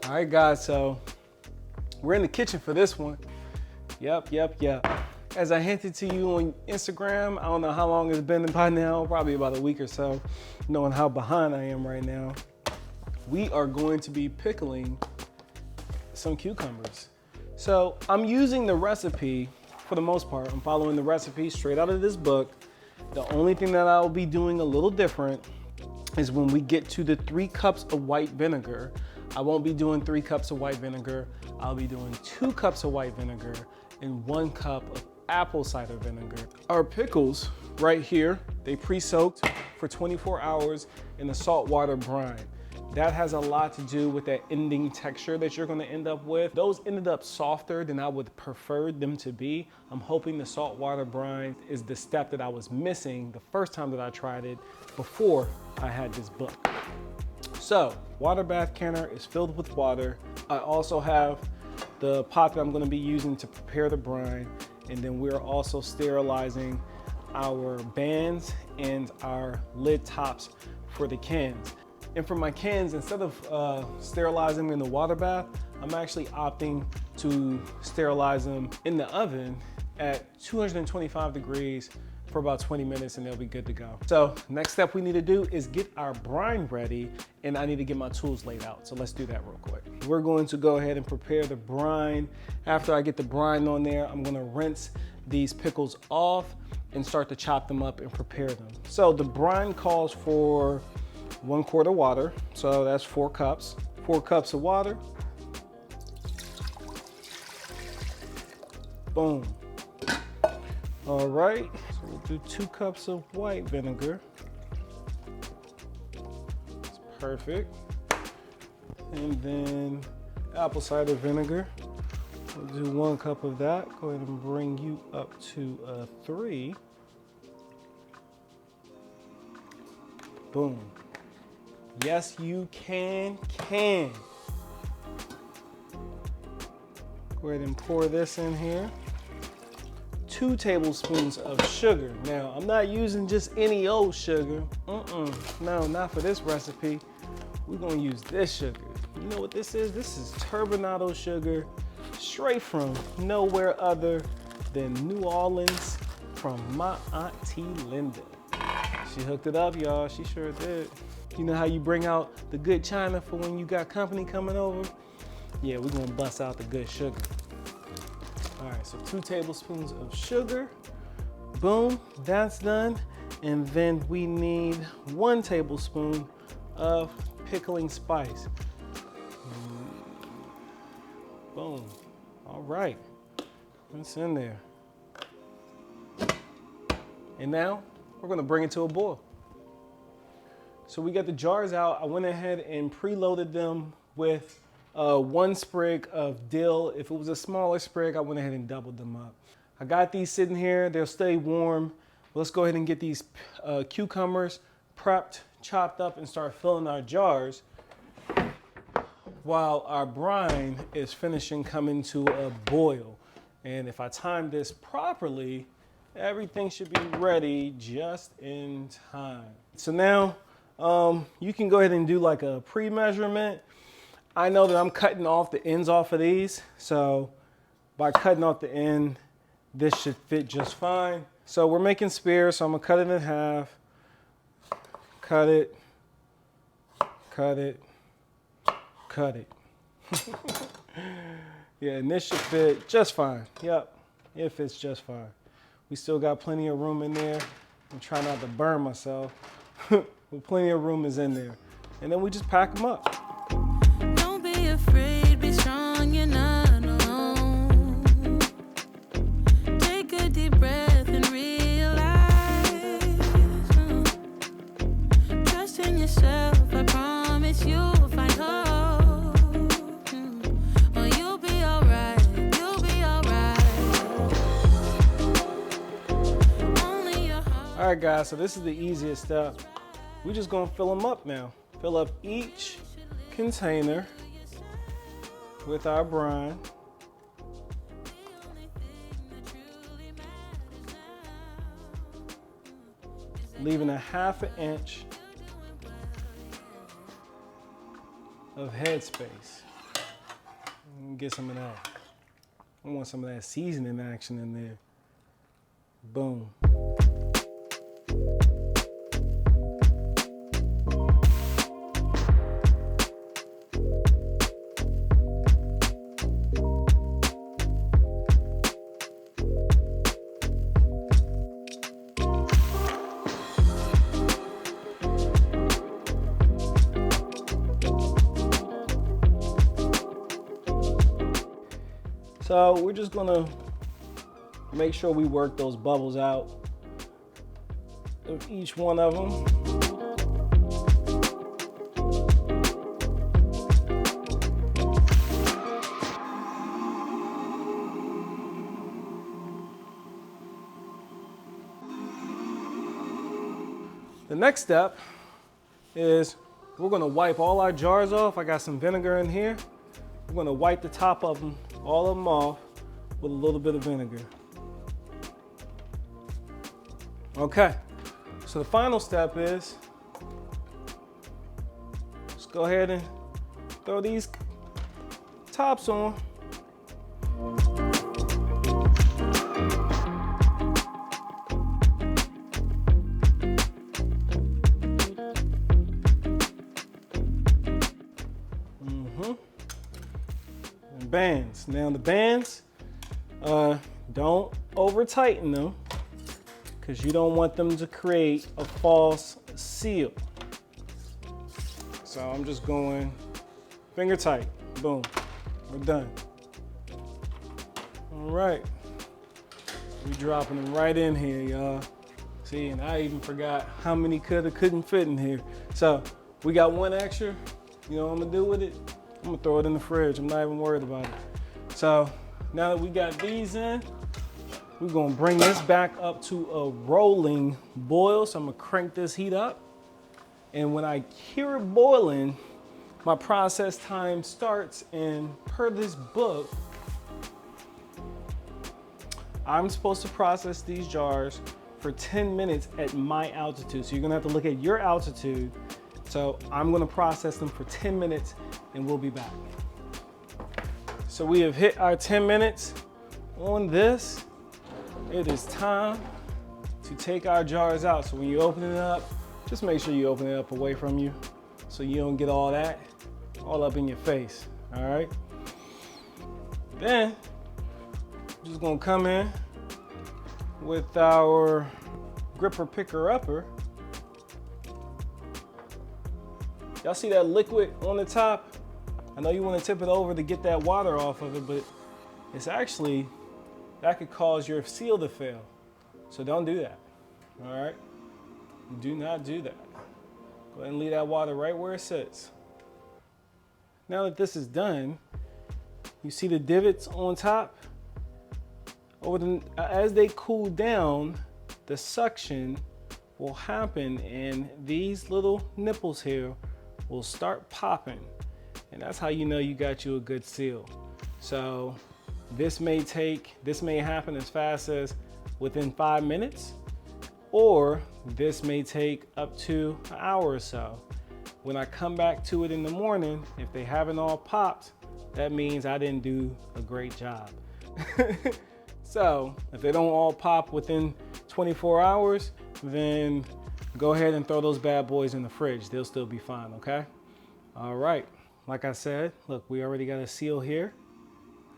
All right, guys, so we're in the kitchen for this one. Yep. As I hinted to you on Instagram, I don't know how long it's been by now, probably about a week or so, knowing how behind I am right now. We are going to be pickling some cucumbers. So I'm using the recipe for the most part. I'm following the recipe straight out of this book. The only thing that I'll be doing a little different is when we get to the 3 cups of white vinegar. I won't be doing 3 cups of white vinegar. I'll be doing 2 cups of white vinegar and 1 cup of apple cider vinegar. Our pickles right here, they pre-soaked for 24 hours in a saltwater brine. That has a lot to do with that ending texture that you're gonna end up with. Those ended up softer than I would prefer them to be. I'm hoping the saltwater brine is the step that I was missing the first time that I tried it before I had this book. So, water bath canner is filled with water. I also have the pot that I'm gonna be using to prepare the brine, and then we're also sterilizing our bands and our lid tops for the cans. And for my cans, instead of sterilizing them in the water bath, I'm actually opting to sterilize them in the oven at 225 degrees for about 20 minutes and they'll be good to go. So next step we need to do is get our brine ready, and I need to get my tools laid out. So let's do that real quick. We're going to go ahead and prepare the brine. After I get the brine on there, I'm gonna rinse these pickles off and start to chop them up and prepare them. So the brine calls for 1 quart of water, so that's 4 cups. 4 cups of water. Boom. All right, so we'll do 2 cups of white vinegar. That's perfect. And then apple cider vinegar. We'll do 1 cup of that. Go ahead and bring you up to 3. Boom. Yes, you can. Go ahead and pour this in here. 2 tablespoons of sugar. Now, I'm not using just any old sugar. No, not for this recipe. We're gonna use this sugar. You know what this is? This is turbinado sugar, straight from nowhere other than New Orleans, from my auntie Linda. She hooked it up, y'all. She sure did. You know how you bring out the good china for when you got company coming over? Yeah, we're gonna bust out the good sugar. All right, so 2 tablespoons of sugar. Boom, that's done. And then we need 1 tablespoon of pickling spice. Boom, all right, it's in there. And now we're gonna bring it to a boil. So we got the jars out. I went ahead and preloaded them with 1 sprig of dill. If it was a smaller sprig, I went ahead and doubled them up. I got these sitting here. They'll stay warm. Let's go ahead and get these cucumbers prepped, chopped up, and start filling our jars while our brine is finishing coming to a boil. And if I time this properly, everything should be ready just in time. So now you can go ahead and do like a pre-measurement. I know that I'm cutting off the ends off of these, so by cutting off the end, this should fit just fine. So we're making spears, so I'm gonna cut it in half, cut it, cut it, cut it. Yeah, and this should fit just fine. Yep, it fits just fine. We still got plenty of room in there. I'm trying not to burn myself, but plenty of room is in there. And then we just pack them up. Don't be afraid, be strong, you're not alone. Take a deep breath and realize, trust in yourself, I promise you'll find hope. Oh, you'll be alright, you'll be alright. Only your heart. All right, guys, so this is the easiest step. We're just gonna fill them up now. Fill up each container with our brine. Leaving a 1/2 inch of headspace. get some of that. I want some of that seasoning action in there. Boom. So we're just gonna make sure we work those bubbles out of each one of them. The next step is we're gonna wipe all our jars off. I got some vinegar in here. We're gonna wipe the top of them, all of them off with a little bit of vinegar. Okay, so the final step is, let's go ahead and throw these tops on. Bands. Now the bands, don't over tighten them because you don't want them to create a false seal. So I'm just going finger tight. Boom. We're done. All right. We're dropping them right in here, y'all. See, and I even forgot how many couldn't fit in here. So we got one extra. You know what I'm gonna do with it? I'm gonna throw it in the fridge. I'm not even worried about it. So now that we got these in, we're gonna bring this back up to a rolling boil. So I'm gonna crank this heat up. And when I hear it boiling, my process time starts. And per this book, I'm supposed to process these jars for 10 minutes at my altitude. So you're gonna have to look at your altitude. So I'm gonna process them for 10 minutes and we'll be back. So we have hit our 10 minutes on this. It is time to take our jars out. So when you open it up, just make sure you open it up away from you so you don't get all that all up in your face, all right? Then, we're just gonna come in with our gripper picker upper. Y'all see that liquid on the top? I know you want to tip it over to get that water off of it, but it's actually, that could cause your seal to fail. So don't do that, all right? Do not do that. Go ahead and leave that water right where it sits. Now that this is done, you see the divots on top? As they cool down, the suction will happen and these little nipples here will start popping. And that's how you know you got you a good seal. So this may happen as fast as within 5 minutes, or this may take up to an hour or so. When I come back to it in the morning, if they haven't all popped, that means I didn't do a great job. So if they don't all pop within 24 hours, then go ahead and throw those bad boys in the fridge. They'll still be fine, okay? All right, like I said, look, we already got a seal here.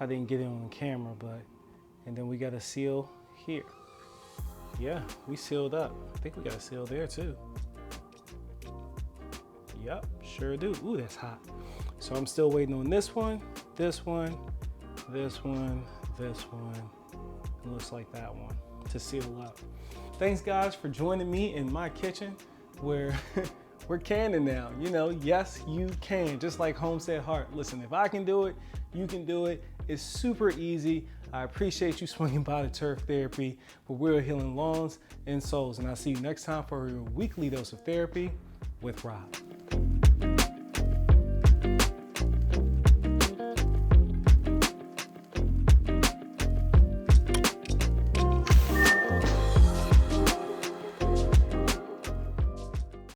I didn't get it on camera, and then we got a seal here. Yeah, we sealed up. I think we got a seal there too. Yep, sure do. Ooh, that's hot. So I'm still waiting on this one, this one, this one, this one. It looks like that one to seal up. Thanks guys for joining me in my kitchen where we're canning now. You know, yes, you can, just like Homestead Heart. Listen, if I can do it, you can do it. It's super easy. I appreciate you swinging by the Turf Therapy where we're healing lawns and souls. And I'll see you next time for your weekly dose of therapy with Rob.